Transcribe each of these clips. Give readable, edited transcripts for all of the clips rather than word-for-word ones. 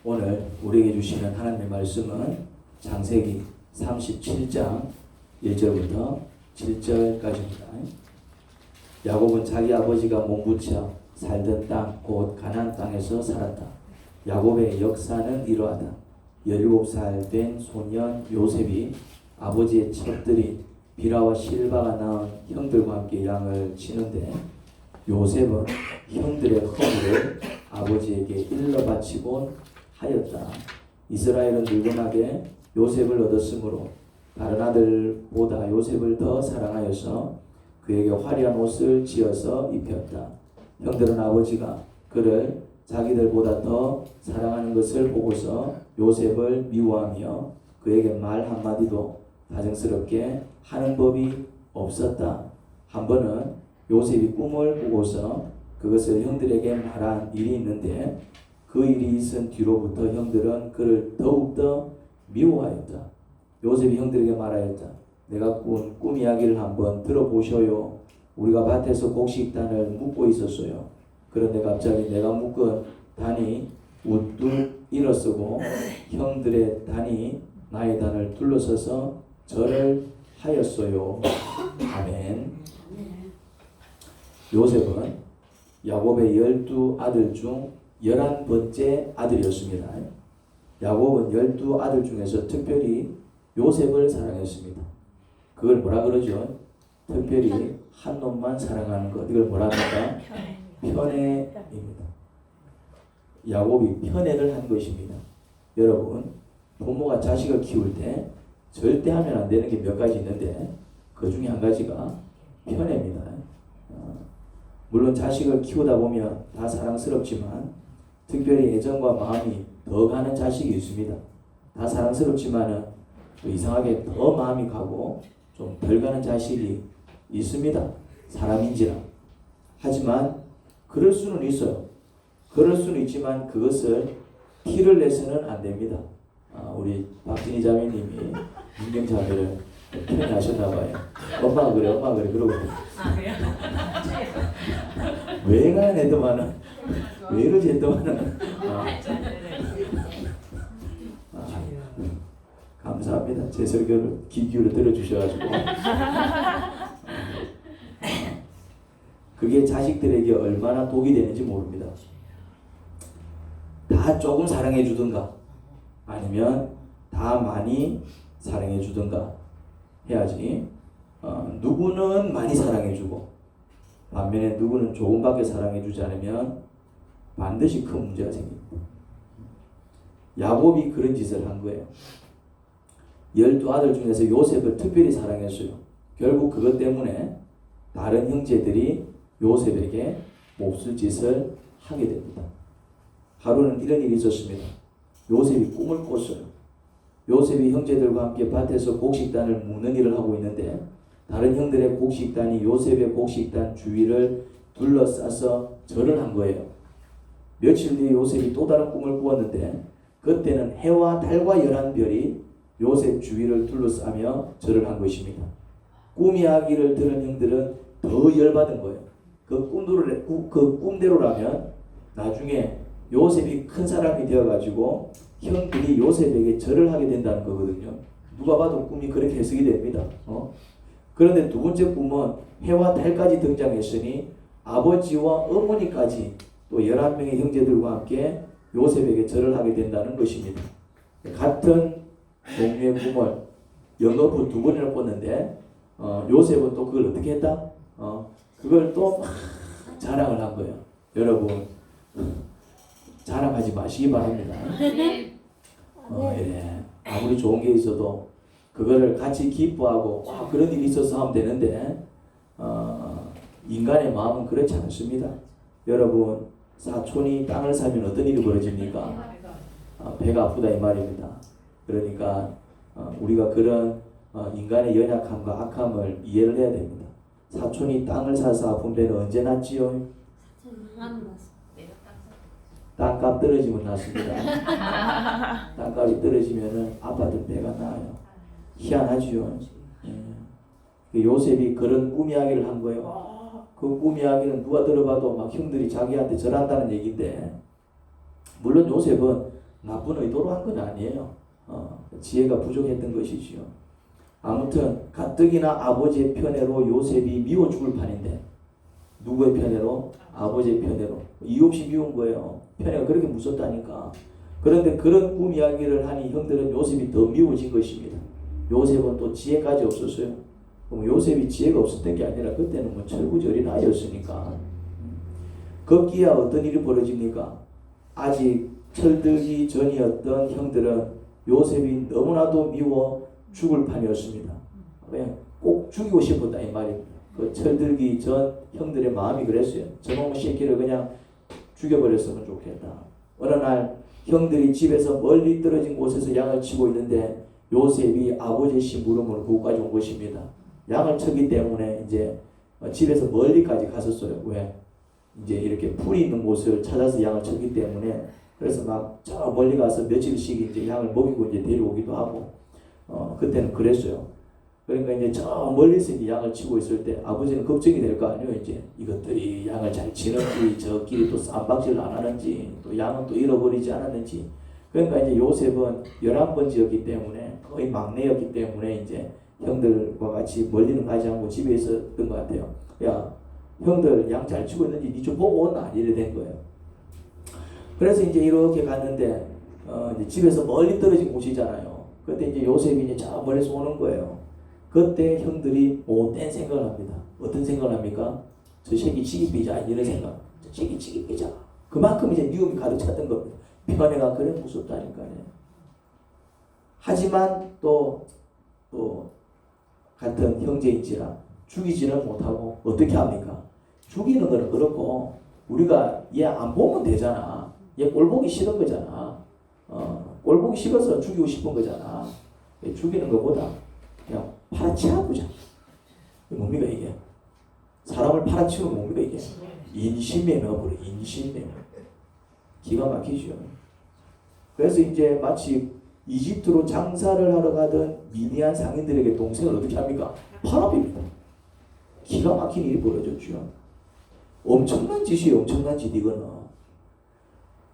오늘 우리에게 주시는 하나님의 말씀은 창세기 37장 1절부터 7절까지입니다. 야곱은 자기 아버지가 몸부쳐 살던 땅 곧 가나안 땅에서 살았다. 야곱의 역사는 이러하다. 17살 된 소년 요셉이 아버지의 첩들이 비라와 실바가 낳은 형들과 함께 양을 치는데 요셉은 형들의 허물을 아버지에게 일러 바치곤 하였다. 이스라엘은 늙은하게 요셉을 얻었으므로 다른 아들보다 요셉을 더 사랑하여서 그에게 화려한 옷을 지어서 입혔다. 형들은 아버지가 그를 자기들보다 더 사랑하는 것을 보고서 요셉을 미워하며 그에게 말 한마디도 다정스럽게 하는 법이 없었다. 한 번은 요셉이 꿈을 꾸고서 그것을 형들에게 말한 일이 있는데 그 일이 있은 뒤로부터 형들은 그를 더욱더 미워하였다. 요셉이 형들에게 말하였다. 내가 꾼 꿈 이야기를 한번 들어보셔요. 우리가 밭에서 곡식단을 묶고 있었어요. 그런데 갑자기 내가 묶은 단이 우뚝 일어서고 형들의 단이 나의 단을 둘러서서 절을 하였어요. 아멘. 요셉은 야곱의 12아들 중 11번째 아들이었습니다. 야곱은 12아들 중에서 특별히 요셉을 사랑했습니다. 그걸 뭐라 그러죠? 특별히 한 놈만 사랑하는 것. 이걸 뭐라 합니까? 편애입니다. 야곱이 편애를 한 것입니다. 여러분, 부모가 자식을 키울 때 절대 하면 안 되는 게 몇 가지 있는데 그 중에 한 가지가 편애입니다. 물론 자식을 키우다 보면 다 사랑스럽지만 특별히 애정과 마음이 더 가는 자식이 있습니다. 다 사랑스럽지만은 또 이상하게 더 마음이 가고 좀 덜 가는 자식이 있습니다. 사람인지라. 하지만 그럴 수는 있어요. 그럴 수는 있지만 그것을 티를 내서는 안 됩니다. 우리 박진희 자매님이 민경자매를 편애하셨나봐요. 엄마가 그래, 엄마가 그래, 그러고. 그래요? 왜가 애도만은, 왜 이러지 애도만은. 감사합니다. 제 설교를 귀 기울여 들어주셔가지고. 그게 자식들에게 얼마나 독이 되는지 모릅니다. 다 조금 사랑해 주든가 아니면 다 많이 사랑해 주든가 해야지. 누구는 많이 사랑해 주고 반면에 누구는 조금밖에 사랑해 주지 않으면 반드시 큰 문제가 생깁니다. 야곱이 그런 짓을 한 거예요. 12아들 중에서 요셉을 특별히 사랑했어요. 결국 그것 때문에 다른 형제들이 요셉에게 몹쓸 짓을 하게 됩니다. 하루는 이런 일이 있었습니다. 요셉이 꿈을 꿨어요. 요셉이 형제들과 함께 밭에서 곡식단을 묶는 일을 하고 있는데 다른 형들의 곡식단이 요셉의 곡식단 주위를 둘러싸서 절을 한 거예요. 며칠 뒤에 요셉이 또 다른 꿈을 꾸었는데 그때는 해와 달과 11별이 요셉 주위를 둘러싸며 절을 한 것입니다. 꿈 이야기를 들은 형들은 더 열받은 거예요. 그 꿈대로라면 나중에 요셉이 큰 사람이 되어가지고 형들이 요셉에게 절을 하게 된다는 거거든요. 누가 봐도 꿈이 그렇게 해석이 됩니다. 그런데 두 번째 꿈은 해와 달까지 등장했으니 아버지와 어머니까지 또 11명의 형제들과 함께 요셉에게 절을 하게 된다는 것입니다. 같은 종류의 꿈을 연거푸 2번이나 꿨는데 요셉은 또 그걸 어떻게 했다? 그걸 또 막 자랑을 한 거예요. 여러분 자랑하지 마시기 바랍니다. 예. 아무리 좋은 게 있어도 그거를 같이 기뻐하고 그런 일이 있어서 하면 되는데 인간의 마음은 그렇지 않습니다. 여러분 사촌이 땅을 사면 어떤 일이 벌어집니까? 배가 아프다 이 말입니다. 그러니까 우리가 그런 인간의 연약함과 악함을 이해를 해야 됩니다. 사촌이 땅을 사서 아픈 배는 언제 낫지요? 땅값 떨어지면 낫습니다. 땅값이 떨어지면은 아파도 배가 나아요. 희한하지요. 예. 요셉이 그런 꿈 이야기를 한 거예요. 그 꿈 이야기는 누가 들어봐도 막 형들이 자기한테 절한다는 얘기인데 물론 요셉은 나쁜 의도로 한 건 아니에요. 지혜가 부족했던 것이지요. 아무튼 가뜩이나 아버지의 편애로 요셉이 미워 죽을 판인데, 누구의 편애로? 아버지의 편애로. 이유 없이 미운 거예요. 편애가 그렇게 무섭다니까. 그런데 그런 꿈 이야기를 하니 형들은 요셉이 더 미워진 것입니다. 요셉은 또 지혜까지 없었어요. 그럼 요셉이 지혜가 없었던 게 아니라 그때는 뭐 철부지 어린아이였으니까. 급기야 어떤 일이 벌어집니까? 아직 철들기 전이었던 형들은 요셉이 너무나도 미워 죽을 판이었습니다. 그냥 꼭 죽이고 싶었다 이 말입니다. 그 철들기 전 형들의 마음이 그랬어요. 저놈의 새끼를 그냥 죽여버렸으면 좋겠다. 어느 날 형들이 집에서 멀리 떨어진 곳에서 양을 치고 있는데 요셉이 아버지의 심부름으로 그곳까지 온 것입니다. 양을 쳤기 때문에 이제 집에서 멀리까지 갔었어요. 왜? 이제 이렇게 풀이 있는 곳을 찾아서 양을 쳤기 때문에. 그래서 막 저 멀리 가서 며칠씩 이제 양을 먹이고 이제 데려오기도 하고, 그때는 그랬어요. 그러니까 이제 저 멀리서 이제 양을 치고 있을 때 아버지는 걱정이 될 거 아니에요. 이제 이것들이 양을 잘 치는지, 저 길이 또 쌈박질 안 하는지, 또 양은 또 잃어버리지 않았는지. 그러니까 이제 요셉은 11번째였기 때문에, 거의 막내였기 때문에 이제 형들과 같이 멀리는 가지 않고 집에 있었던 것 같아요. 야, 형들 양 잘 치고 있는지 니 좀 보고 온나? 이래 된 거예요. 그래서 이제 이렇게 갔는데, 이제 집에서 멀리 떨어진 곳이잖아요. 그때 이제 요셉이 이제 저 멀리서 오는 거예요. 그때 형들이 못된 생각을 합니다. 어떤 생각을 합니까? 저 새끼 치기 삐자 이런 생각. 저 새끼 치기 삐자. 그만큼 이제 미움이 가득 찼던 겁니다. 편애가 그래 무섭다니까요. 하지만 또 같은 형제인지라 죽이지는 못하고 어떻게 합니까? 죽이는 거는 그렇고 우리가 얘 안 보면 되잖아. 얘 꼴 보기 싫은 거잖아. 꼴 보기 싫어서 죽이고 싶은 거잖아. 죽이는 것보다 그냥 팔아치워보자. 뭡니까 이게? 사람을 팔아치우는 뭡니까 이게? 인신매매 버려. 인신매매. 기가 막히죠. 그래서 이제 마치 이집트로 장사를 하러 가던 미디안 상인들에게 동생을 어떻게 합니까? 팔아버립니다. 기가 막힌 일이 벌어졌죠. 엄청난 짓이에요. 엄청난 짓 이거는.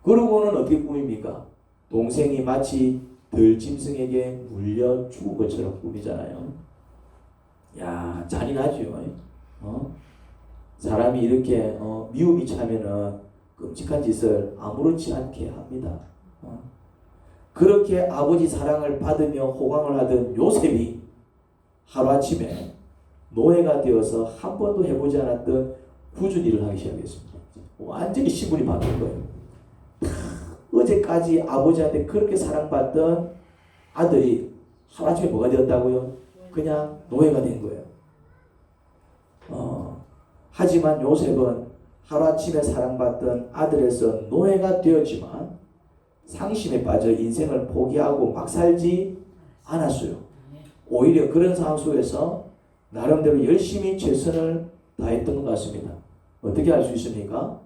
그러고는 어떻게 꾸밉니까? 동생이 마치 들짐승에게 물려 죽은 것처럼 꾸미잖아요. 야, 잔인하죠. 사람이 이렇게 미움이 차면은 끔찍한 짓을 아무렇지 않게 합니다. 그렇게 아버지 사랑을 받으며 호강을 하던 요셉이 하루아침에 노예가 되어서 한 번도 해보지 않았던 굳은 일을 하기 시작했습니다. 완전히 시분이 바뀐 거예요. 어제까지 아버지한테 그렇게 사랑받던 아들이 하루아침에 뭐가 되었다고요? 그냥 노예가 된 거예요. 하지만 요셉은 하루아침에 사랑받던 아들에서 노예가 되었지만 상심에 빠져 인생을 포기하고 막 살지 않았어요. 오히려 그런 상황 속에서 나름대로 열심히 최선을 다했던 것 같습니다. 어떻게 알 수 있습니까?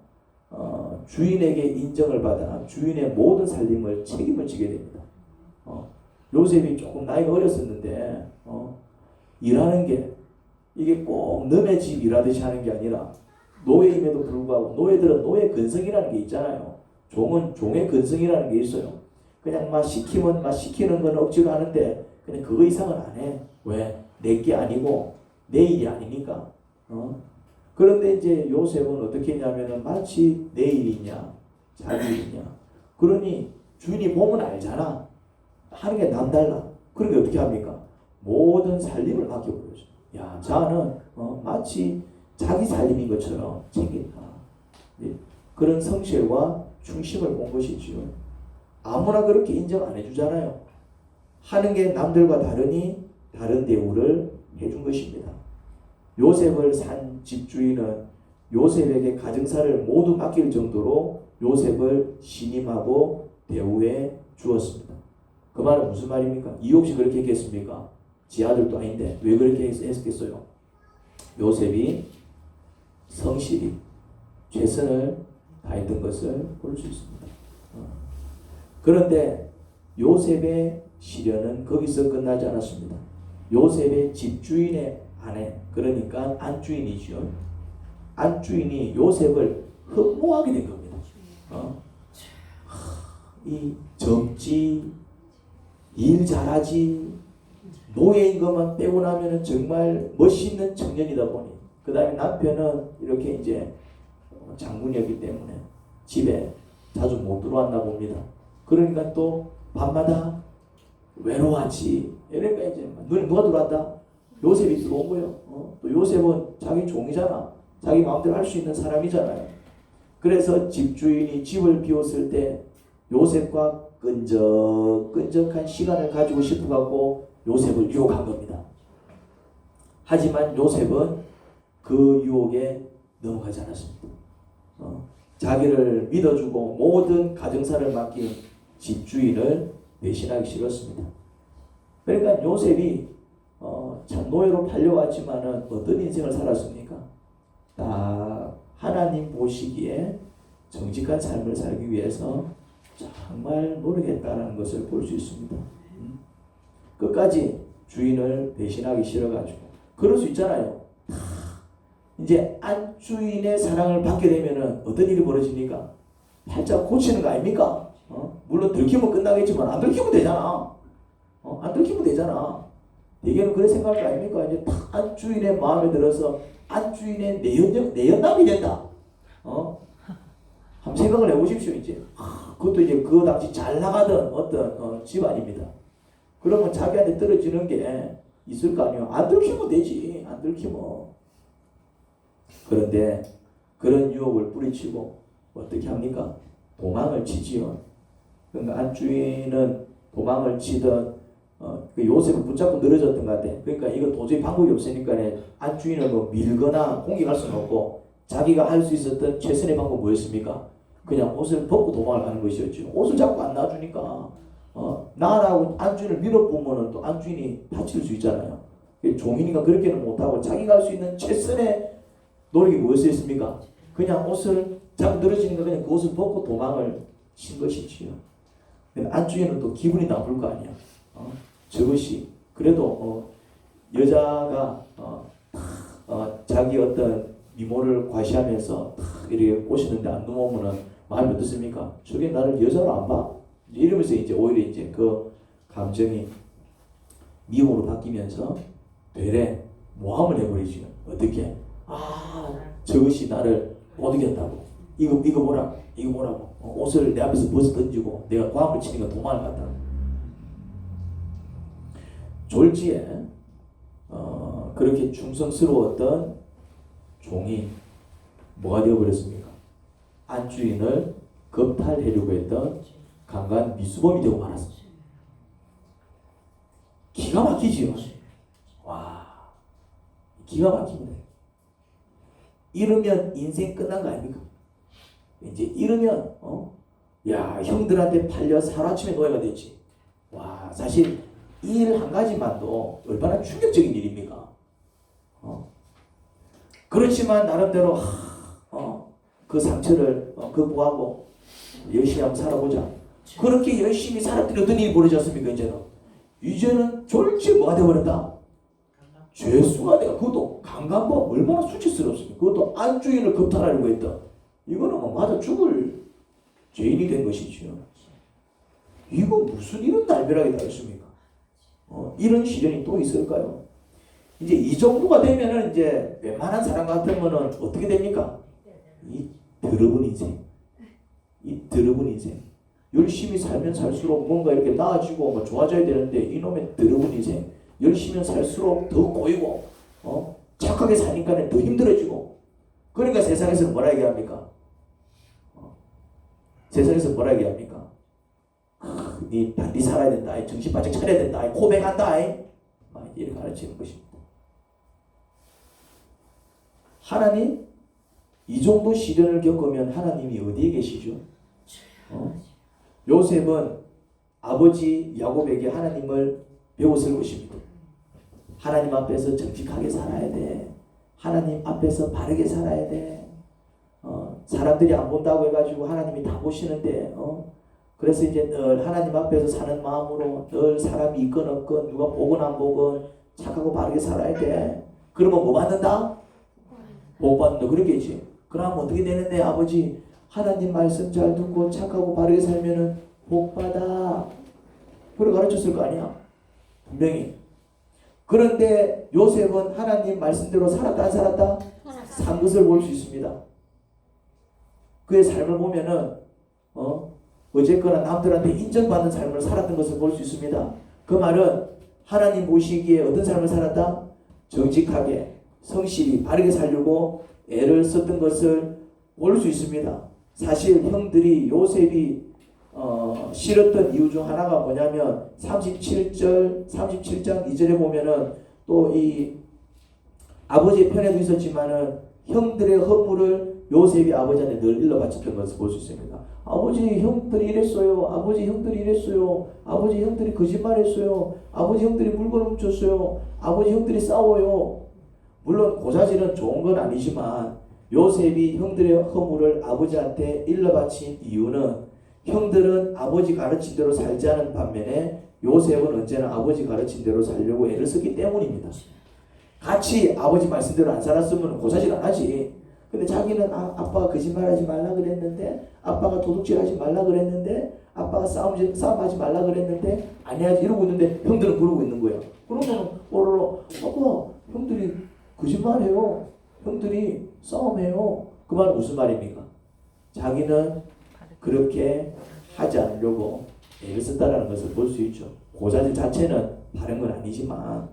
주인에게 인정을 받아 주인의 모든 살림을 책임을 지게 됩니다. 요셉이 조금 나이가 어렸었는데 일하는 게 이게 꼭 너네 집 일하듯이 하는 게 아니라 노예임에도 불구하고 노예들은 노예 근성이라는 게 있잖아요. 종은 종의 근성이라는 게 있어요. 그냥 막 시키면 막 시키는 건 억지로 하는데 그냥 그거 이상은 안 해. 왜? 내게 아니고 내 일이 아니니까. 그런데 이제 요셉은 어떻게 했냐면은 마치 내 일이냐 자기 일이냐. 그러니 주인이 보면 알잖아. 하는 게 남달라. 그러니 어떻게 합니까? 모든 살림을 맡겨버려요. 야, 자는 마치 자기 살림인 것처럼 챙긴다. 그런 성실과 충심을 본 것이지요. 아무나 그렇게 인정 안 해주잖아요. 하는 게 남들과 다르니 다른 대우를 해준 것입니다. 요셉을 산 집주인은 요셉에게 가정사를 모두 맡길 정도로 요셉을 신임하고 대우해 주었습니다. 그 말은 무슨 말입니까? 이유 없이 그렇게 했겠습니까? 지 아들도 아닌데 왜 그렇게 했겠어요? 요셉이 성실히 최선을 다했던 것을 볼 수 있습니다. 그런데 요셉의 시련은 거기서 끝나지 않았습니다. 요셉의 집주인의 아내, 그러니까 안주인이죠. 안주인이 요셉을 흠모하게 된 겁니다. 이 젊지, 일 잘하지, 노예인 것만 빼고 나면은 정말 멋있는 청년이다 보니, 그 다음에 남편은 이렇게 이제 장군이었기 때문에 집에 자주 못 들어왔나 봅니다. 그러니까 또 밤마다 외로워하지. 그러니까 이제 너는 누가 들어왔다? 요셉이 들어온 거예요. 또 요셉은 자기 종이잖아. 자기 마음대로 할 수 있는 사람이잖아요. 그래서 집주인이 집을 비웠을 때 요셉과 끈적끈적한 시간을 가지고 싶어갖고 요셉을 유혹한 겁니다. 하지만 요셉은 그 유혹에 넘어가지 않았습니다. 자기를 믿어주고 모든 가정사를 맡긴 집주인을 배신하기 싫었습니다. 그러니까 요셉이 참 노예로 팔려왔지만은 어떤 인생을 살았습니까? 딱 하나님 보시기에 정직한 삶을 살기 위해서 정말 노력했다는 것을 볼 수 있습니다. 끝까지 주인을 배신하기 싫어가지고. 그럴 수 있잖아요. 이제 안주인의 사랑을 받게 되면은 어떤 일이 벌어집니까? 팔자 고치는 거 아닙니까? 물론 들키면 끝나겠지만 안 들키면 되잖아. 안 들키면 되잖아. 대개는 그런 생각할 거 아닙니까? 이제 딱 안주인의 마음에 들어서 안주인의 내연남이 된다. 한번 생각을 해보십시오. 이제 그것도 이제 그 당시 잘 나가던 어떤 집안입니다. 그러면 자기한테 떨어지는 게 있을 거 아니에요. 안 들키면 되지. 안 들키면. 그런데 그런 유혹을 뿌리치고 어떻게 합니까? 도망을 치지요. 그러니까 안주인은 도망을 치던 그 요셉을 붙잡고 늘어졌던 것 같아. 그러니까 이거 도저히 방법이 없으니까 안주인을 뭐 밀거나 공격할 수는 없고 자기가 할 수 있었던 최선의 방법은 뭐였습니까? 그냥 옷을 벗고 도망을 가는 것이었죠. 옷을 자꾸 안 놔주니까 나라고 안주인을 밀어보면은 또 안주인이 다칠 수 있잖아요. 종이니까 그렇게는 못하고 자기가 할 수 있는 최선의 노력이 무엇이었습니까? 그냥 옷을 자꾸 늘어지니까 그냥 그 옷을 벗고 도망을 친 것이지요. 안주인은 또 기분이 나쁠 거 아니야. 저것이 그래도 여자가 자기 어떤 미모를 과시하면서 이렇게 꼬시는데 안 넘어오면은 마음이 어떻습니까? 저게 나를 여자로 안 봐? 이러면서 이제 오히려 이제 그 감정이 미움으로 바뀌면서 되레 모함을 해버리죠. 어떻게? 저것이 나를 못 이겼다고. 이거 뭐라고. 옷을 내 앞에서 벗어 던지고 내가 과음을 치니까 도망을 갔다. 졸지에 그렇게 충성스러웠던 종이 뭐가 되어버렸습니까? 안주인을 겁탈하려고 했던 강간 미수범이 되고 말았습니다. 기가 막히지요. 와, 기가 막힙니다. 이러면 인생 끝난 거 아닙니까? 이제 이러면 야 형들한테 팔려 하루아침에 노예가 됐지. 와 사실 이 일 한 가지만도 얼마나 충격적인 일입니까? 그렇지만 나름대로 그 상처를 극복하고 열심히 한번 살아보자. 그렇게 열심히 살았더니 어떤 일이 벌어졌습니까? 이제는 졸지 뭐가 되어버렸다? 죄수가 돼가. 그것도 강간법 얼마나 수치스럽습니까? 그것도 안주인을 겁탈하려고 했다. 이거는 뭐 맞아 죽을 죄인이 된 것이지요. 이거 무슨 이런 날벼락이 다 있습니까? 이런 시련이 또 있을까요? 이제 이 정도가 되면은 이제 웬만한 사람 같으면은 어떻게 됩니까? 이 더러운 인생. 이 더러운 인생. 열심히 살면 살수록 뭔가 이렇게 나아지고 뭐 좋아져야 되는데 이놈의 더러운 인생. 열심히 살수록 더 꼬이고 착하게 사니까 더 힘들어지고. 그러니까 세상에서 뭐라 얘기합니까? 세상에서 뭐라 얘기합니까? 니 단디 살아야 된다. 정신 바짝 차려야 된다. 고백한다. 이렇게 가르치는 것입니다. 하나님, 이 정도 시련을 겪으면 하나님이 어디에 계시죠? 요셉은 아버지 야곱에게 하나님을 배웠을 것입니다. 하나님 앞에서 정직하게 살아야 돼. 하나님 앞에서 바르게 살아야 돼. 사람들이 안 본다고 해가지고 하나님이 다 보시는데 그래서 이제 늘 하나님 앞에서 사는 마음으로 늘 사람이 있건 없건 누가 보건 안 보건 착하고 바르게 살아야 돼. 그러면 뭐 받는다? 복 받는다. 그러겠지. 그럼 어떻게 되는데 아버지 하나님 말씀 잘 듣고 착하고 바르게 살면은 복받아. 그걸 가르쳤을 거 아니야. 분명히. 그런데 요셉은 하나님 말씀대로 살았다 안 살았다? 산 것을 볼 수 있습니다. 그의 삶을 보면은 어쨌거나 남들한테 인정받는 삶을 살았던 것을 볼 수 있습니다. 그 말은 하나님 보시기에 어떤 삶을 살았다? 정직하게 성실히 바르게 살려고 애를 썼던 것을 볼 수 있습니다. 사실 형들이 요셉이 싫었던 이유 중 하나가 뭐냐면 37장 2절에 보면은 또 이 아버지의 편에도 있었지만은 형들의 허물을 요셉이 아버지한테 늘 일러 바쳤던 것을 볼 수 있습니다. 아버지 형들이 이랬어요. 아버지 형들이 이랬어요. 아버지 형들이 거짓말했어요. 아버지 형들이 물건 훔쳤어요. 아버지 형들이 싸워요. 물론 고사질은 좋은 건 아니지만 요셉이 형들의 허물을 아버지한테 일러 바친 이유는 형들은 아버지 가르친 대로 살지 않은 반면에 요셉은 언제나 아버지 가르친 대로 살려고 애를 썼기 때문입니다. 같이 아버지 말씀대로 안 살았으면 고사질 안 하지. 근데 자기는 아빠가 거짓말하지 말라 그랬는데, 아빠가 도둑질하지 말라 그랬는데, 아빠가 싸움하지 말라 그랬는데 안 해야지 이러고 있는데 형들은 그러고 있는 거야. 그러면 오로로 아빠 형들이 거짓말해요. 형들이 싸움해요. 그 말은 무슨 말입니까? 자기는 그렇게 하지 않으려고 애를 썼다라는 것을 볼 수 있죠. 고자질 자체는 바른 건 아니지만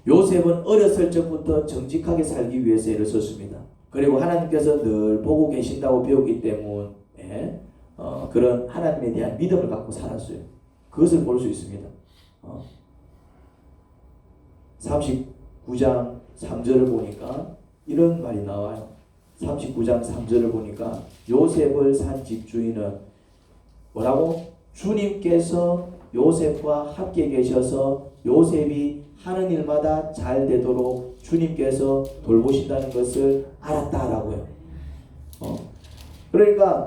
요셉은 어렸을 적부터 정직하게 살기 위해서 애를 썼습니다. 그리고 하나님께서 늘 보고 계신다고 배웠기 때문에 그런 하나님에 대한 믿음을 갖고 살았어요. 그것을 볼 수 있습니다. 39장 3절을 보니까 이런 말이 나와요. 39장 3절을 보니까 요셉을 산 집주인은 뭐라고? 주님께서 요셉과 함께 계셔서 요셉이 하는 일마다 잘 되도록 주님께서 돌보신다는 것을 알았다라고요. 그러니까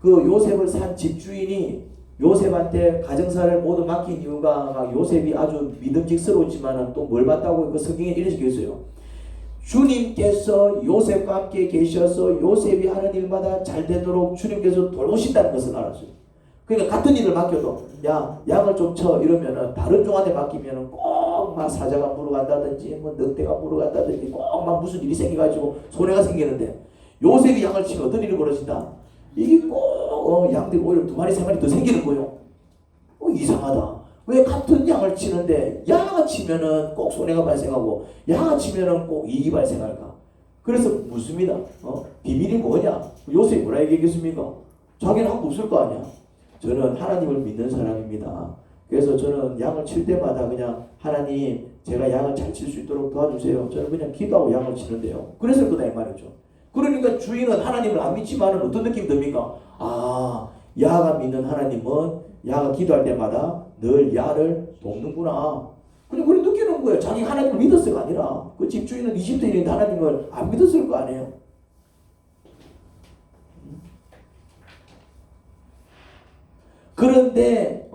그 요셉을 산 집주인이 요셉한테 가정사를 모두 맡긴 이유가 막 요셉이 아주 믿음직스러웠지만은 또 뭘 봤다고 그 성경에 이렇게 적혀 있어요. 주님께서 요셉과 함께 계셔서 요셉이 하는 일마다 잘 되도록 주님께서 돌보신다는 것을 알았어요. 그러니까 같은 일을 맡겨도 야 양을 좀 쳐 이러면은 다른 종한테 맡기면은 꼭 막 사자가 물어간다든지 뭐 늑대가 물어간다든지 꼭 막 무슨 일이 생겨가지고 손해가 생기는데 요셉이 양을 치면 어떤 일이 벌어진다? 이게 꼭 양들이 오히려 2마리 3마리 더 생기는 거예요. 이상하다. 왜 같은 양을 치는데 양을 치면은 꼭 손해가 발생하고 양을 치면은 꼭 이익이 발생할까? 그래서 묻습니다. 비밀이 뭐냐? 요셉이 뭐라 얘기했겠습니까? 자기는 한 거 없을 거 아니야. 저는 하나님을 믿는 사람입니다. 그래서 저는 양을 칠 때마다 그냥 하나님 제가 양을 잘 칠 수 있도록 도와주세요. 저는 그냥 기도하고 양을 치는데요. 그랬을 거다 이 말이죠. 그러니까 주인은 하나님을 안 믿지만은 어떤 느낌이 듭니까? 야가 믿는 하나님은 야가 기도할 때마다 늘 야를 돕는구나. 그냥 그렇게 느끼는 거예요. 자기 하나님을 믿었을가 아니라 그 집주인은 이집트인인데 하나님을 안 믿었을 거 아니에요. 그런데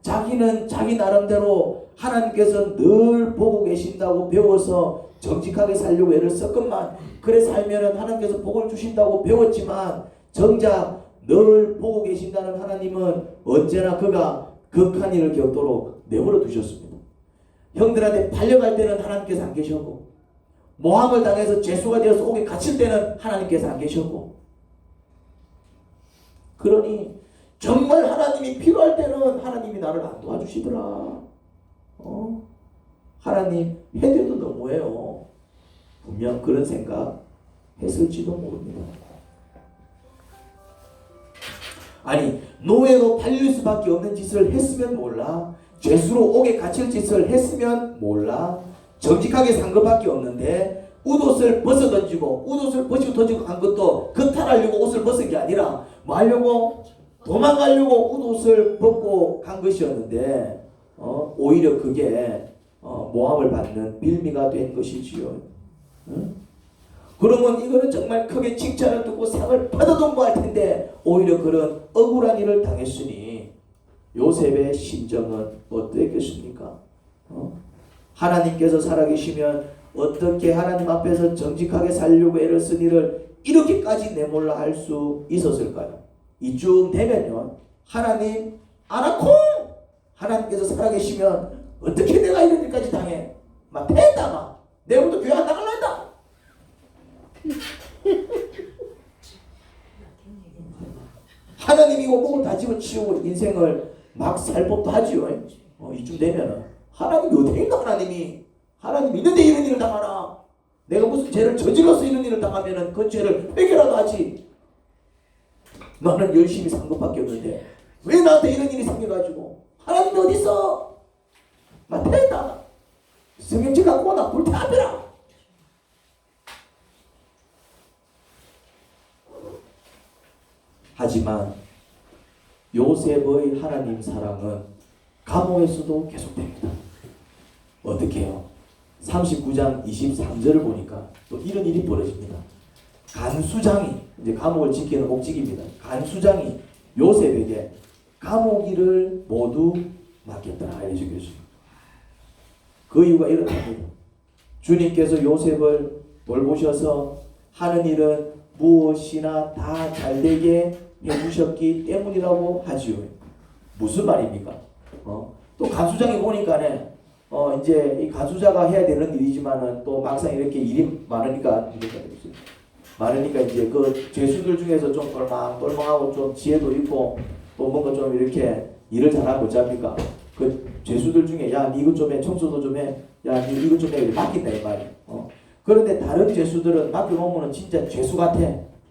자기는 자기 나름대로 하나님께서 늘 보고 계신다고 배워서 정직하게 살려고 애를 썼건만 그래 살면은 하나님께서 복을 주신다고 배웠지만 정작 늘 보고 계신다는 하나님은 언제나 그가 극한 일을 겪도록 내버려 두셨습니다. 형들한테 팔려갈 때는 하나님께서 안 계셨고 모함을 당해서 죄수가 되어서 옥에 갇힐 때는 하나님께서 안 계셨고 그러니 정말 하나님이 필요할 때는 하나님이 나를 안 도와주시더라. 하나님 해도 너무해요. 분명 그런 생각 했을지도 모릅니다. 아니 노예로 팔릴 수밖에 없는 짓을 했으면 몰라. 죄수로 옥에 갇힐 짓을 했으면 몰라. 정직하게 산 것밖에 없는데 웃옷을 벗어 던지고 웃옷을 벗고 던지고 간 것도 그탈하려고 옷을 벗은 게 아니라 뭐 하려고? 도망가려고 웃옷을 벗고 간 것이었는데 오히려 그게 모함을 받는 빌미가 된 것이지요. 그러면 이거는 정말 크게 칭찬을 듣고 상을 받아도 할 텐데 오히려 그런 억울한 일을 당했으니 요셉의 심정은 어땠겠습니까? 하나님께서 살아계시면 어떻게 하나님 앞에서 정직하게 살려고 애를 쓴 일을 이렇게까지 내몰라 할 수 있었을까요? 이쯤 되면요, 하나님 아나콩! 하나님께서 살아계시면 어떻게 내가 이런 일까지 당해? 막 됐다 막. 내일부터 교회 안 나갈라 했다. 하나님이 오목을 다 집어치우고 인생을 막 살 법도 하지요. 이쯤 되면은 하나님이 어디 있나 하나님이 있는데 이런 일을 당하나? 내가 무슨 죄를 저질러서 이런 일을 당하면은 그 죄를 회개라도 하지. 나는 열심히 산 것밖에 없는데 왜 나한테 이런 일이 생겨가지고 하나님이 어디 있어? 막 됐다. 성경책 갖고 오나 불태워라. 하지만 요셉의 하나님 사랑은 감옥에서도 계속됩니다. 어떻게 해요? 39장 23절을 보니까 또 이런 일이 벌어집니다. 간수장이, 이제 감옥을 지키는 옥직입니다. 간수장이 요셉에게 감옥 일을 모두 맡겼다. 이렇게 적혀있어요. 그 이유가 이렇답니다. 주님께서 요셉을 돌보셔서 하는 일은 무엇이나 다 잘되게 해주셨기 때문이라고 하지요. 무슨 말입니까? 또 간수장이 보니까네, 이제 이 간수자가 해야 되는 일이지만은 또 막상 이렇게 일이 많으니까 이제 그 죄수들 중에서 좀 똘망하고 좀 지혜도 있고 또 뭔가 좀 이렇게 일을 잘하고 있습니까? 그 죄수들 중에 야, 니 이것 좀 해, 청소도 좀 해, 야, 니 이것 좀 해, 맡긴다 이 말이야. 그런데 다른 죄수들은 맡겨놓으면 진짜 죄수 같아.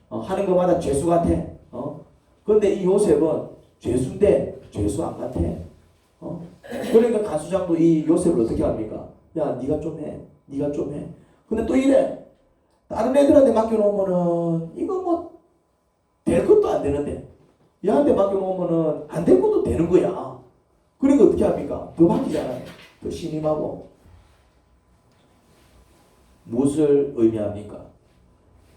하는 것마다 죄수 같아. 그런데 이 요셉은 죄수인데 죄수 안 같아. 그러니까 간수장도 이 요셉을 어떻게 합니까? 야, 네가 좀 해. 네가 좀 해. 근데 또 이래. 다른 애들한테 맡겨놓으면은 이거 뭐 될 것도 안 되는데 얘한테 맡겨놓으면은 안 될 것도 되는 거야. 그러니까 어떻게 합니까? 더 맡기잖아요. 더 신임하고. 무엇을 의미합니까?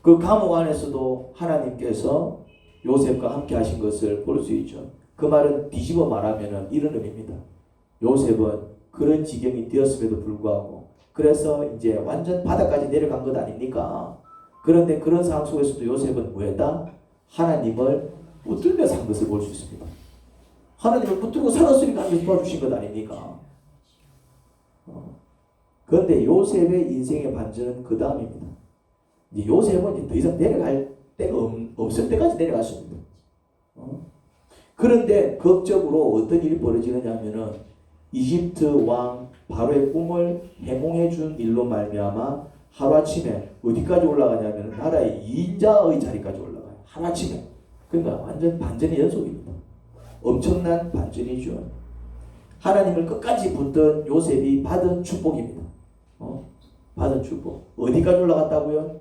그 감옥 안에서도 하나님께서 요셉과 함께 하신 것을 볼 수 있죠. 그 말은 뒤집어 말하면 이런 의미입니다. 요셉은 그런 지경이 되었음에도 불구하고 그래서 이제 완전 바닥까지 내려간 것 아닙니까? 그런데 그런 상황 속에서도 요셉은 뭐였다? 하나님을 붙들며 산 것을 볼 수 있습니다. 하나님을 붙들고 살았으니까 하나님 도와주신 것 아닙니까? 그런데 요셉의 인생의 반전은 그 다음입니다. 이제 요셉은 이제 더 이상 내려갈 때가 없을 때까지 내려갔습니다. 그런데 극적으로 어떤 일이 벌어지느냐 하면은 이집트 왕 바로의 꿈을 해몽해 준 일로 말미암아 하루아침에 어디까지 올라가냐면 나라의 2인자의 자리까지 올라가요. 하루아침에. 그러니까 완전 반전의 연속입니다. 엄청난 반전이죠. 하나님을 끝까지 붙든 요셉이 받은 축복입니다. 받은 축복. 어디까지 올라갔다고요?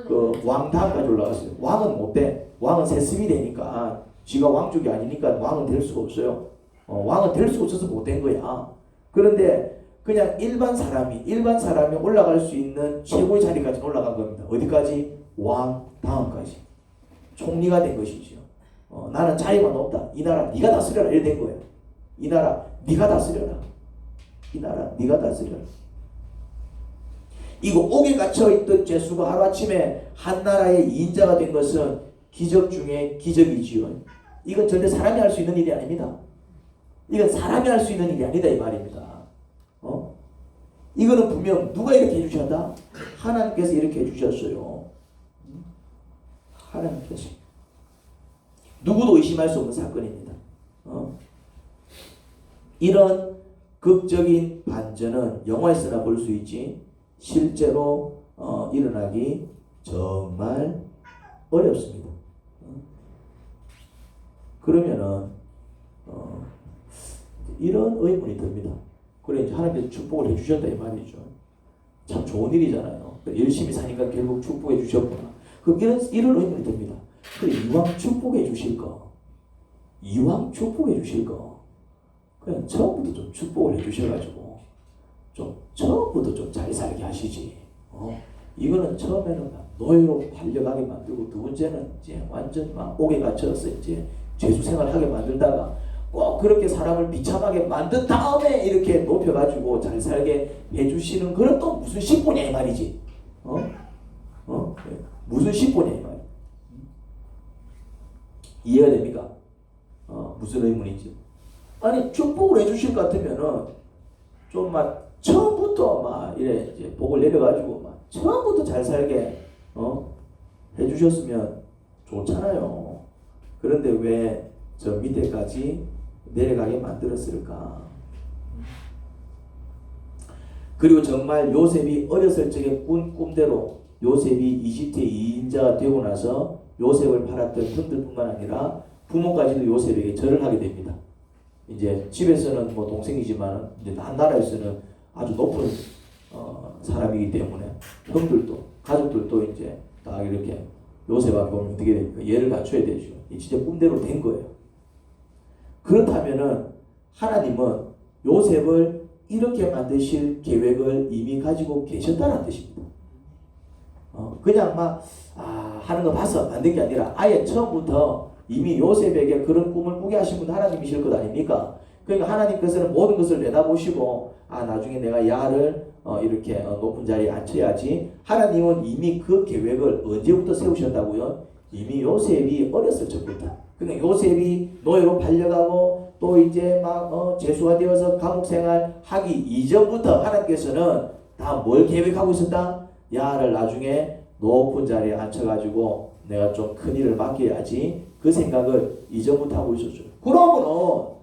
그 왕 다음까지 올라갔어요. 왕은 못 돼. 왕은 세습이 되니까 지가 왕족이 아니니까 왕은 될 수가 없어요. 왕은 될 수가 없어서 못 된 거야. 그런데 그냥 일반 사람이 올라갈 수 있는 최고의 자리까지 올라간 겁니다. 어디까지? 왕 다음까지. 총리가 된 것이죠. 나는 자리만 없다. 이 나라 네가 다스려라. 이래 된 거예요. 이 나라 네가 다스려라. 이 나라 네가 다스려라. 이거 옥에 갇혀있던 죄수가 하루아침에 한 나라의 2인자가 된 것은 기적 중에 기적이지요. 이건 절대 사람이 할 수 있는 일이 아닙니다. 이건 사람이 할 수 있는 일이 아니다 이 말입니다. 이거는 분명 누가 이렇게 해주셨다? 하나님께서 이렇게 해주셨어요. 하나님께서. 누구도 의심할 수 없는 사건입니다. 이런 극적인 반전은 영화에서나 볼 수 있지 실제로 일어나기 정말 어렵습니다. 그러면은 이런 의문이 듭니다. 그래 이제 하나님께서 축복을 해주셨다 이 말이죠. 참 좋은 일이잖아요. 열심히 사니까 결국 축복해 주셨구나. 이런 의문이 듭니다. 그래 이왕 축복해 주실까? 이왕 축복해 주실까? 그냥 처음부터 좀 축복을 해주셔가지고 좀 처음부터 좀 잘 살게 하시지. 이거는 처음에는 노예로 팔려가게 만들고 두 번째는 이제 완전 막 옥에 갇혀서 이제 죄수 생활하게 만들다가 꼭 그렇게 사람을 비참하게 만든 다음에 이렇게 높여가지고 잘 살게 해주시는 그런 또 무슨 신분이야 이 말이지. 무슨 신분이야 이 말. 이해가 됩니까? 무슨 의문인지. 아니 축복을 해주실 것 같으면은 좀 막 처음부터 막 이래 이제 복을 내려가지고 막 처음부터 잘 살게 해주셨으면 좋잖아요. 그런데 왜 저 밑에까지 내려가게 만들었을까? 그리고 정말 요셉이 어렸을 적에 꾼 꿈대로 요셉이 이집트의 2인자가 되고 나서 요셉을 팔았던 형들뿐만 아니라 부모까지도 요셉에게 절을 하게 됩니다. 이제 집에서는 뭐 동생이지만 이제 한 나라에서는 아주 높은 사람이기 때문에 형들도 가족들도 이제 다 이렇게 요셉 앞에 보면 어떻게 됩니까? 예를 갖춰야 되죠. 진짜 꿈대로 된 거예요. 그렇다면은 하나님은 요셉을 이렇게 만드실 계획을 이미 가지고 계셨다는 뜻입니다. 그냥 막 하는 거 봐서 만든 게 아니라 아예 처음부터 이미 요셉에게 그런 꿈을 꾸게 하신 분 하나님이실 것 아닙니까? 그러니까 하나님께서는 모든 것을 내다보시고 나중에 내가 야를 이렇게 높은 자리에 앉혀야지. 하나님은 이미 그 계획을 언제부터 세우셨다고요? 이미 요셉이 어렸을 적부터. 그러니까 요셉이 노예로 팔려가고 또 이제 막 죄수가 되어서 감옥 생활 하기 이전부터 하나님께서는 다 뭘 계획하고 있었다? 야를 나중에 높은 자리에 앉혀가지고 내가 좀 큰 일을 맡겨야지. 그 생각을 이전부터 하고 있었죠. 그러면은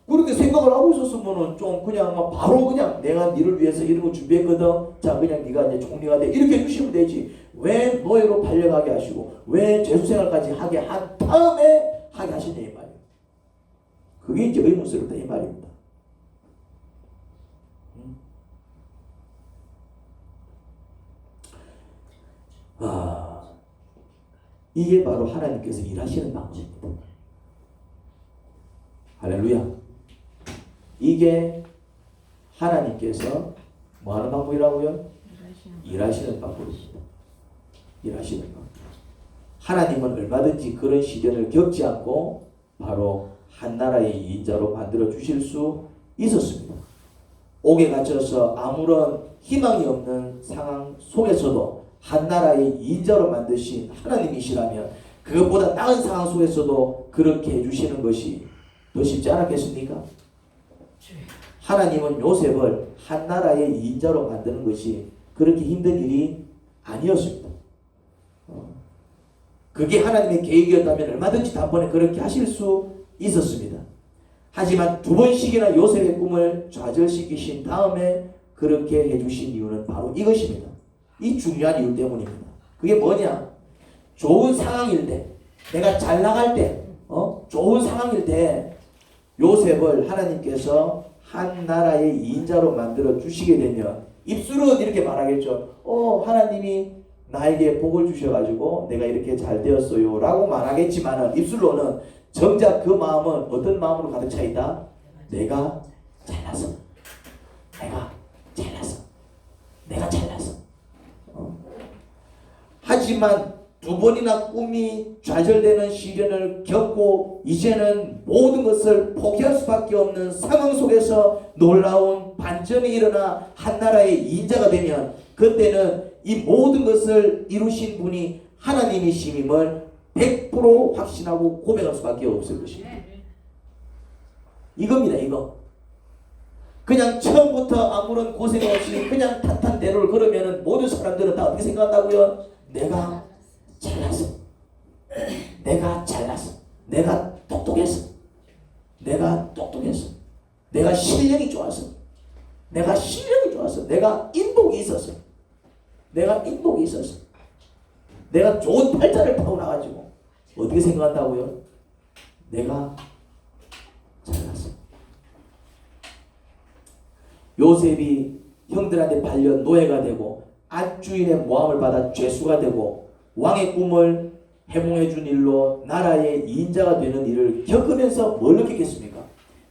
그렇게 생각을 하고 있었으면은 좀 그냥 막 바로 그냥 내가 니를 위해서 이런 거 준비했거든. 자 그냥 네가 이제 총리가 돼 이렇게 해주시면 되지. 왜 노예로 팔려가게 하시고 왜 죄수 생활까지 하게 한 다음에 하게 하시냐 이 말이에요. 그게 이제 의문스럽다 이 말입니다. 이게 바로 하나님께서 일하시는 방법입니다. 할렐루야. 이게 하나님께서 뭐 하는 방법이라고요? 일하시는 방법입니다. 일하시는 방법. 하나님은 얼마든지 그런 시련을 겪지 않고 바로 한 나라의 인자로 만들어 주실 수 있었습니다. 옥에 갇혀서 아무런 희망이 없는 상황 속에서도 한 나라의 인자로 만드신 하나님이시라면 그것보다 나은 상황 속에서도 그렇게 해주시는 것이 더 쉽지 않았겠습니까? 하나님은 요셉을 한 나라의 인자로 만드는 것이 그렇게 힘든 일이 아니었습니다. 그게 하나님의 계획이었다면 얼마든지 단번에 그렇게 하실 수 있었습니다. 하지만 두 번씩이나 요셉의 꿈을 좌절시키신 다음에 그렇게 해주신 이유는 바로 이것입니다. 이 중요한 이유 때문입니다. 그게 뭐냐? 좋은 상황일 때, 내가 잘 나갈 때, 좋은 상황일 때 요셉을 하나님께서 한 나라의 인자로 만들어 주시게 되면 입술은 이렇게 말하겠죠. 하나님이 나에게 복을 주셔가지고 내가 이렇게 잘 되었어요 라고 말하겠지만 입술로는 정작 그 마음은 어떤 마음으로 가득 차 있다? 내가 잘나서, 내가 잘나서, 내가 잘나서. 하지만 두 번이나 꿈이 좌절되는 시련을 겪고 이제는 모든 것을 포기할 수밖에 없는 상황 속에서 놀라운 반전이 일어나 한 나라의 인자가 되면 그때는 이 모든 것을 이루신 분이 하나님이심임을 100% 확신하고 고백할 수밖에 없을 것입니다. 이겁니다. 이거. 그냥 처음부터 아무런 고생 없이 그냥 탄탄대로를 걸으면 모든 사람들은 다 어떻게 생각한다고요? 내가 잘나서, 내가 잘나서, 내가 똑똑해서, 내가 똑똑해서, 내가 실력이 좋아서, 내가 실력이 좋아서, 내가 인복이 있어서, 내가 인복이 있어서, 내가 좋은 팔자를 타고 나가지고 어떻게 생각한다고요? 내가 잘나서. 요셉이 형들한테 팔려 노예가 되고 안주인의 모함을 받아 죄수가 되고 왕의 꿈을 해몽해 준 일로 나라의 인자가 되는 일을 겪으면서 뭘 느꼈겠습니까?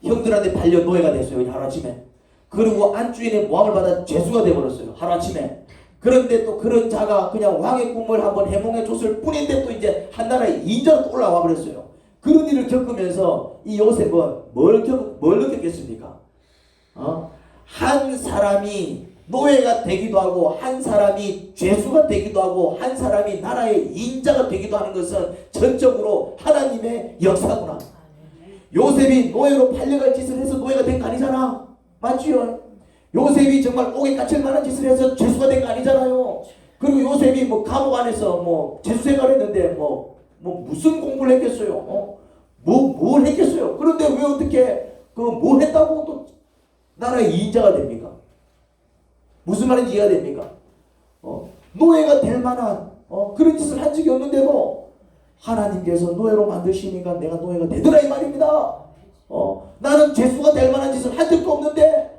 형들한테 팔려 노예가 됐어요. 하루아침에. 그리고 안주인의 모함을 받아 죄수가 되어버렸어요. 하루아침에. 그런데 또 그런 자가 그냥 왕의 꿈을 한번 해몽해 줬을 뿐인데 또 이제 한 나라의 인자로 올라와 버렸어요. 그런 일을 겪으면서 이 요셉은 뭘 느꼈겠습니까? 한 사람이 노예가 되기도 하고 한 사람이 죄수가 되기도 하고 한 사람이 나라의 인자가 되기도 하는 것은 전적으로 하나님의 역사구나. 요셉이 노예로 팔려갈 짓을 해서 노예가 된 거 아니잖아. 맞지요? 요셉이 정말 옥에 갇힐 만한 짓을 해서 죄수가 된 거 아니잖아요. 그리고 요셉이 뭐 감옥 안에서 뭐 죄수 생활했는데 뭐 무슨 공부를 했겠어요? 뭘 했겠어요? 그런데 왜 어떻게 뭐 했다고 또 나라의 이인자가 됩니까? 무슨 말인지 이해가 됩니까? 노예가 될 만한 그런 짓을 한 적이 없는데도 하나님께서 노예로 만드시니까 내가 노예가 되더라 이 말입니다. 나는 죄수가 될 만한 짓을 한 적도 없는데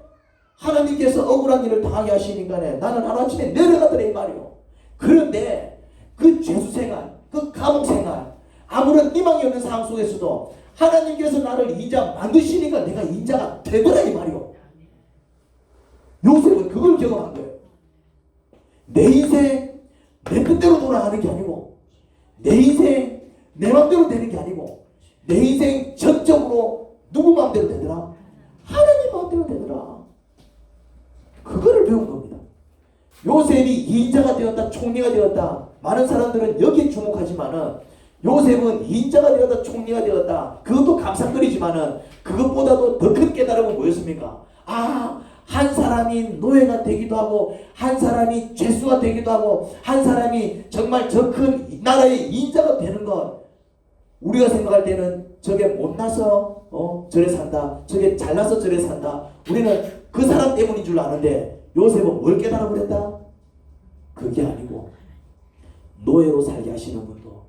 하나님께서 억울한 일을 당하게 하시니까 나는 하루아침에 내려가더라 이 말이요. 그런데 그 죄수 생활, 그 감옥 생활, 아무런 희망이 없는 상황 속에서도 하나님께서 나를 인자 만드시니까 내가 인자가 되더라 이 말이요. 요셉은 그걸 경험한 거예요. 내 인생 내 뜻대로 돌아가는 게 아니고 내 인생 내 마음대로 되는 게 아니고 내 인생 전적으로 누구 마음대로 되더라? 하나님 마음대로 되더라. 그거를 배운 겁니다. 요셉이 인자가 되었다, 총리가 되었다. 많은 사람들은 여기에 주목하지만은 요셉은 인자가 되었다, 총리가 되었다. 그것도 감상거리지만은 그것보다도 더 큰 깨달음은 뭐였습니까? 한 사람이 노예가 되기도 하고 한 사람이 죄수가 되기도 하고 한 사람이 정말 저 큰 나라의 인자가 되는 것, 우리가 생각할 때는 저게 못나서 저래 산다, 저게 잘나서 저래 산다, 우리는 그 사람 때문인 줄 아는데 요셉은 뭘 깨달아 버렸다? 그게 아니고 노예로 살게 하시는 분도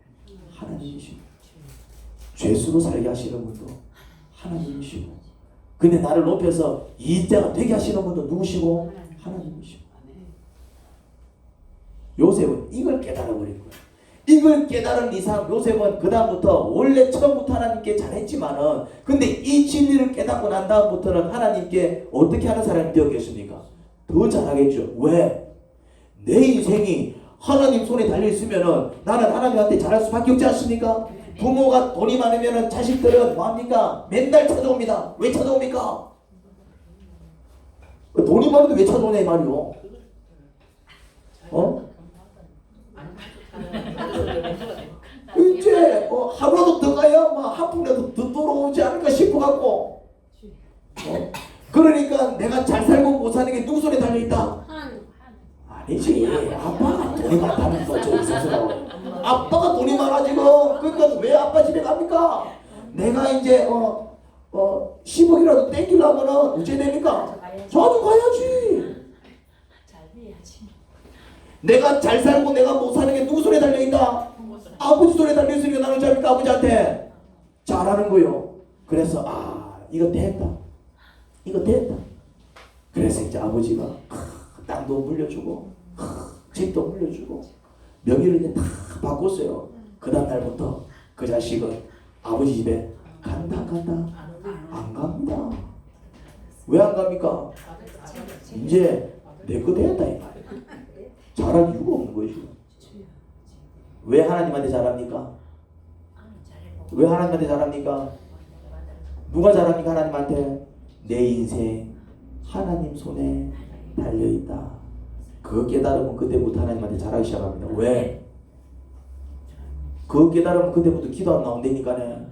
하나님이시고 죄수로 살게 하시는 분도 하나님이시고, 근데 나를 높여서 인자가 되게 하시는 분도 누구시고? 하나님이시고. 요셉은 이걸 깨달아버린 거예요. 이걸 깨달은 이상 요셉은 그 다음부터 원래 처음부터 하나님께 잘했지만은 근데 이 진리를 깨닫고 난 다음부터는 하나님께 어떻게 하는 사람이 되어 계십니까? 더 잘하겠죠. 왜? 내 인생이 하나님 손에 달려있으면은 나는 하나님한테 잘할 수밖에 없지 않습니까? 부모가 돈이 많으면은 자식들은 뭐합니까? 맨날 찾아옵니다. 왜 찾아옵니까? 돈이 많은데 왜 찾아오냐 이 말이요. 이제 하루라도 더 가야 한 푼이라도 더 돌아오지 않을까 싶어갖고 그러니까 내가 잘 살고 못 사는 게 누구 손에 달려있다? 아니지. 아빠가 돈이 많다는 거죠. 스스로. 아빠가 돈이 많아지고 그러니까 왜 아빠 집에 갑니까? 내가 이제 10억이라도 땡기려면은 어째 됩니까? 저도 가야지. 내가 잘 살고 내가 못 사는 게 누구 손에 달려있다? 아버지 손에 달려있으니까 나는 잘니까 아버지한테 잘하는 거요. 그래서 이거 됐다. 이거 됐다. 그래서 이제 아버지가 땅도 물려주고 집도 물려주고 명의를 이제 다 바꿨어요. 그 다음 날부터 그 자식은 아버지 집에 간다 안 갑니다. 왜 안 갑니까? 이제 내 거 됐다 이 말이야. 잘할 이유가 없는 것이죠. 왜 하나님한테 잘합니까? 왜 하나님한테 잘합니까? 누가 잘합니까? 하나님한테? 내 인생 하나님 손에 달려있다. 그거 깨달으면 그때부터 하나님한테 잘하기 시작합니다. 왜? 그거 깨달으면 그때부터 기도 안 나온다니까네.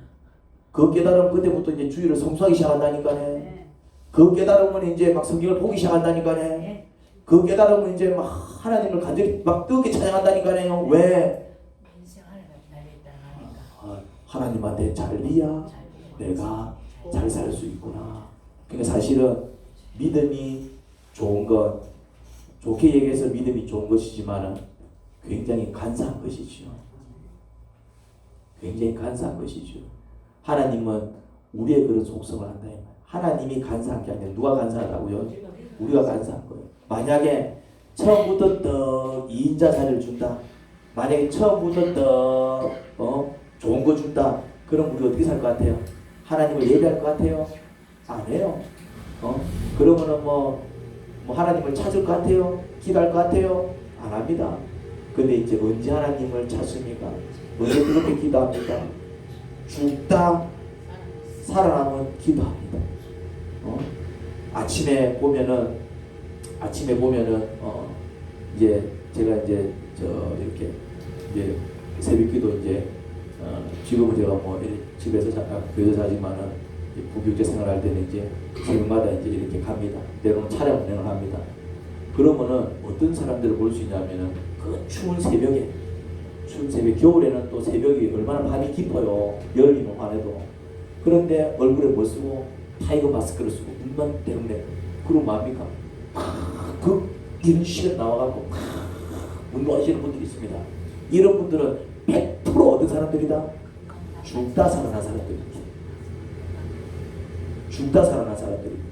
그거 깨달으면 그때부터 이제 주의를 성수하기 시작한다니까네. 그거 깨달으면 이제 막 성경을 보기 시작한다니까네. 그거 깨달으면 이제 막 하나님을 간절히 막 뜨겁게 찬양한다니까네요. 왜? 하나님한테 잘리야 내가 잘 살 수 있구나. 그러니까 사실은 믿음이 좋은 것, 좋게 얘기해서 믿음이 좋은 것이지만 굉장히 간사한 것이죠. 굉장히 간사한 것이죠. 하나님은 우리의 그런 속성을 한다. 하나님이 간사한 게 아니라 누가 간사하다고요? 우리가 간사한 거예요. 만약에 처음부터 더 2인자 자리를 준다. 만약에 처음부터 더 좋은 거 준다. 그럼 우리 어떻게 살 것 같아요? 하나님을 예배할 것 같아요? 안 해요. 그러면은 뭐 하나님을 찾을 것 같아요? 기도할 것 같아요? 안 합니다. 근데 이제 언제 하나님을 찾습니까? 언제 그렇게 기도합니까? 죽다 살아남은 기도합니다. 아침에 보면은 아침에 보면은 이제 제가 이제 이렇게 이제 새벽기도 이제 지금은 제가 뭐 집에서 잠깐 교회에서 자지만은 부교육제 생활할 때는 이제 새벽마다 이제 이렇게 갑니다. 때로는 차량 운행을 합니다. 그러면은 어떤 사람들을 볼 수 있냐면은 그 추운 새벽에 겨울에는 또 새벽이 얼마나 밤이 깊어요. 열이면 환해도. 그런데 얼굴에 뭐 쓰고 타이거 마스크를 쓰고 눈만 때문에 그런 마음이니까 이런 시간 나와갖고 운동하시는 분들이 있습니다. 이런 분들은 100% 어떤 사람들이다? 죽다 살아난 사람들입니다. 죽다 살아난 사람들입니다.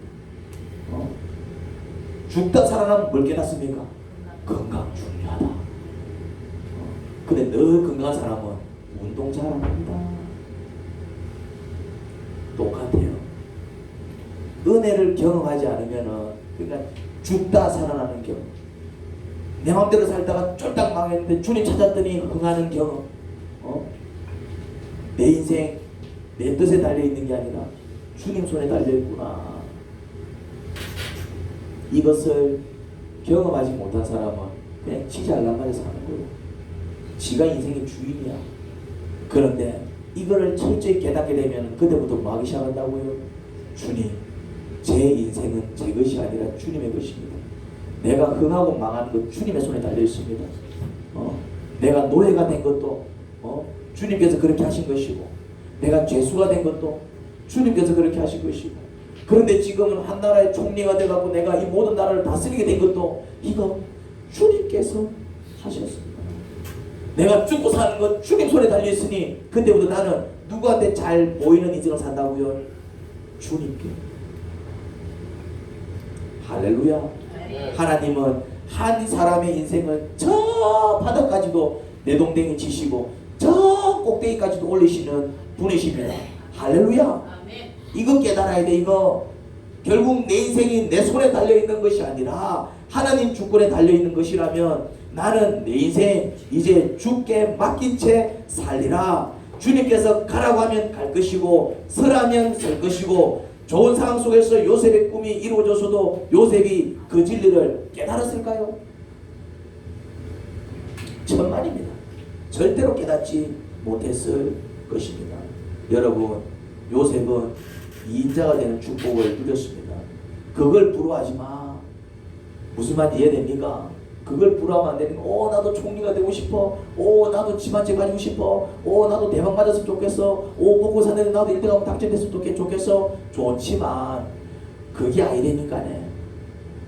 죽다 살아나면 뭘 깨닫습니까? 건강 중요하다. 근데 늘 건강한 사람은 운동 잘 안 합니다. 똑같아요. 은혜를 경험하지 않으면은 그러니까 죽다 살아나는 경험. 내 마음대로 살다가 쫄딱 망했는데 주님 찾았더니 흥하는 경험. 내 인생 내 뜻에 달려있는 게 아니라 주님 손에 달려있구나. 이것을 경험하지 못한 사람은 그냥 지 잘난 말에 사는 거예요. 지가 인생의 주인이야. 그런데 이거를 철저히 깨닫게 되면 그때부터 뭐 하기 시작한다고요? 주님, 제 인생은 제 것이 아니라 주님의 것입니다. 내가 흥하고 망하는 것 주님의 손에 달려 있습니다. 내가 노예가 된 것도 주님께서 그렇게 하신 것이고, 내가 죄수가 된 것도 주님께서 그렇게 하신 것이고, 그런데 지금은 한 나라의 총리가 돼가고 내가 이 모든 나라를 다스리게 된 것도 이거 주님께서 하셨습니다. 내가 죽고 사는 것 주님 손에 달려 있으니 그때부터 나는 누구한테 잘 보이는 인생을 산다고요? 주님께. 할렐루야. 하나님은 한 사람의 인생을 저 바닥까지도 내동댕이 치시고 저 꼭대기까지도 올리시는 분이십니다. 할렐루야. 이거 깨달아야 돼. 이거 결국 내 인생이 내 손에 달려있는 것이 아니라 하나님 주권에 달려있는 것이라면 나는 내 인생 이제 주께 맡긴 채 살리라. 주님께서 가라고 하면 갈 것이고 서라면 설 것이고, 좋은 상황 속에서 요셉의 꿈이 이루어져서도 요셉이 그 진리를 깨달았을까요? 천만입니다. 절대로 깨닫지 못했을 것입니다. 여러분, 요셉은 2인자가 되는 축복을 누렸습니다. 그걸 부러워하지 마. 무슨 말 이해됩니까? 그걸 부러워하면 안 되니까 나도 총리가 되고 싶어. 나도 집 한 채 가지고 싶어. 나도 대박 맞았으면 좋겠어. 먹고 사는데 나도 1등하고 당첨됐으면 좋겠어. 좋지만 그게 아니라니까네.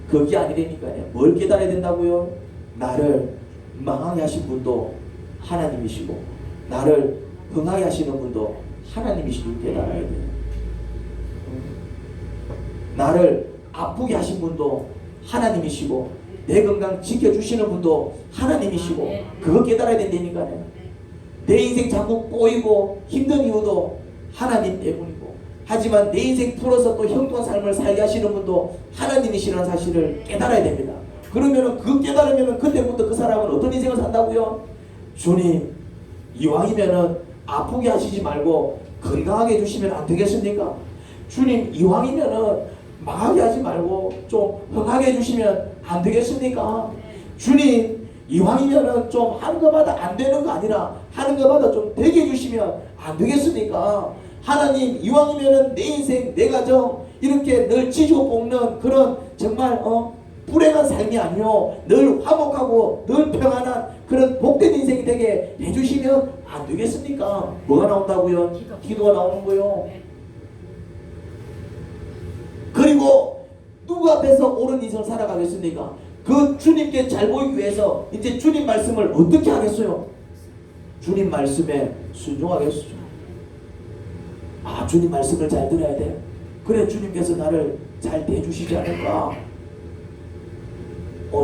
그게 아니라니까네. 뭘 깨달아야 된다고요? 나를 망하게 하신 분도 하나님이시고 나를 흥하게 하시는 분도 하나님이시길 깨달아야 돼요. 나를 아프게 하신 분도 하나님이시고 내 건강 지켜주시는 분도 하나님이시고 그거 깨달아야 된다니까요. 내 인생 자꾸 꼬이고 힘든 이유도 하나님 때문이고, 하지만 내 인생 풀어서 또 형통한 삶을 살게 하시는 분도 하나님이시라는 사실을 깨달아야 됩니다. 그러면은 그 깨달으면은 그때부터 그 사람은 어떤 인생을 산다고요? 주님, 이왕이면은 아프게 하시지 말고 건강하게 해주시면 안 되겠습니까? 주님, 이왕이면은 망하게 하지 말고 좀 흥하게 해주시면 안 되겠습니까? 주님, 이왕이면은 좀 하는 것마다 안 되는 거 아니라 하는 것마다 좀 되게 해주시면 안 되겠습니까? 하나님, 이왕이면은 내 인생, 내 가정 이렇게 늘 지지고 볶는 그런 정말 불행한 삶이 아니요, 늘 화목하고 늘 평안한 그런 복된 인생이 되게 해주시면 안 되겠습니까? 뭐가 나온다고요? 기도가 나오는 거요. 그리고 누구 앞에서 옳은 인생을 살아가겠습니까? 그 주님께 잘 보이기 위해서 이제 주님 말씀을 어떻게 하겠어요? 주님 말씀에 순종하겠어요. 주님 말씀을 잘 들어야 돼. 그래 주님께서 나를 잘 대해주시지 않을까?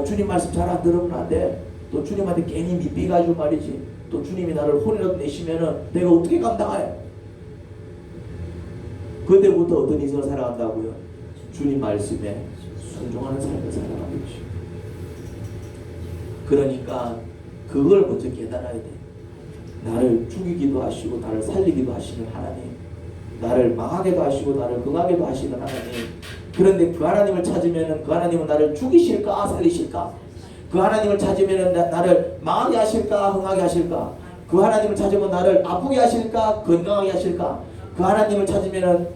주님 말씀 잘 안 들으면 안 돼. 또 주님한테 괜히 미삐가지고 말이지. 또 주님이 나를 혼이라도 내시면은 내가 어떻게 감당해? 그때부터 어떤 인생을 살아간다고요? 주님 말씀에 순종하는 삶을 살아가겠죠. 그러니까 그걸 먼저 깨달아야 돼. 나를 죽이기도 하시고 나를 살리기도 하시는 하나님, 나를 망하게도 하시고 나를 흥하게도 하시는 하나님, 그런데 그 하나님을 찾으면 그 하나님은 나를 죽이실까 살리실까? 그 하나님을 찾으면 나를 망하게 하실까 흥하게 하실까? 그 하나님을 찾으면 나를 아프게 하실까 건강하게 하실까? 그 하나님을 찾으면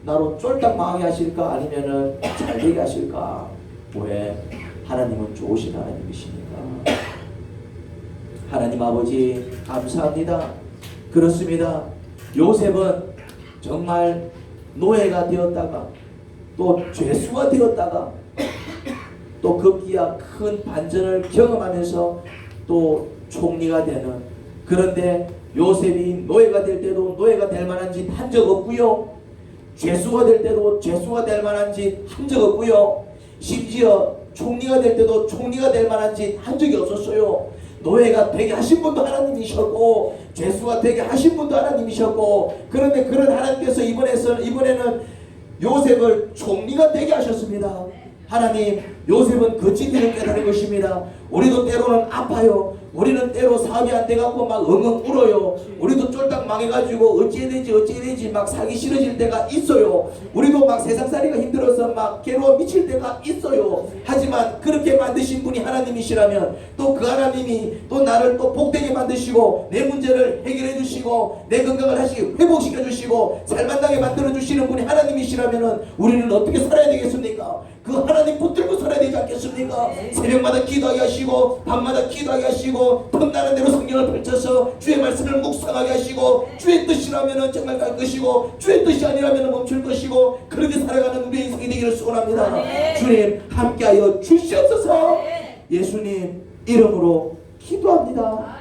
나로 쫄딱 망하게 하실까 아니면은 잘되게 하실까? 왜? 하나님은 좋으신 하나님이시니까. 하나님 아버지 감사합니다. 그렇습니다. 요셉은 정말 노예가 되었다가 또 죄수가 되었다가 또 급기야 큰 반전을 경험하면서 또 총리가 되는, 그런데 요셉이 노예가 될 때도 노예가 될 만한 짓 한 적 없고요. 죄수가 될 때도 죄수가 될 만한 짓 한 적 없고요. 심지어 총리가 될 때도 총리가 될 만한 짓 한 적이 없었어요. 노예가 되게 하신 분도 하나님이셨고 죄수가 되게 하신 분도 하나님이셨고, 그런데 그런 하나님께서 이번에는 요셉을 총리가 되게 하셨습니다. 하나님, 요셉은 거친 일을 깨달은 것입니다. 우리도 때로는 아파요. 우리는 때로 사업이 안 돼갖고 막 엉엉 울어요. 우리도 쫄딱 망해가지고 어찌해야 되지 막 살기 싫어질 때가 있어요. 우리도 막 세상살이가 힘들어서 막 괴로워 미칠 때가 있어요. 하지만 그렇게 만드신 분이 하나님이시라면 또 그 하나님이 또 나를 또 복되게 만드시고 내 문제를 해결해 주시고 내 건강을 다시 회복시켜 주시고 살만나게 만들어 주시는 분이 하나님이시라면 우리는 어떻게 살아야 되겠습니까? 그 하나님 붙들고 살아야 되지 않겠습니까? 새벽마다 기도하게 하시고 밤마다 기도하게 하시고 틈나는 대로 성경을 펼쳐서 주의 말씀을 묵상하게 하시고 주의 뜻이라면 정말 갈 것이고 주의 뜻이 아니라면 멈출 것이고 그렇게 살아가는 우리의 인생이 되기를 소원합니다. 주님 함께하여 주시옵소서. 예수님 이름으로 기도합니다.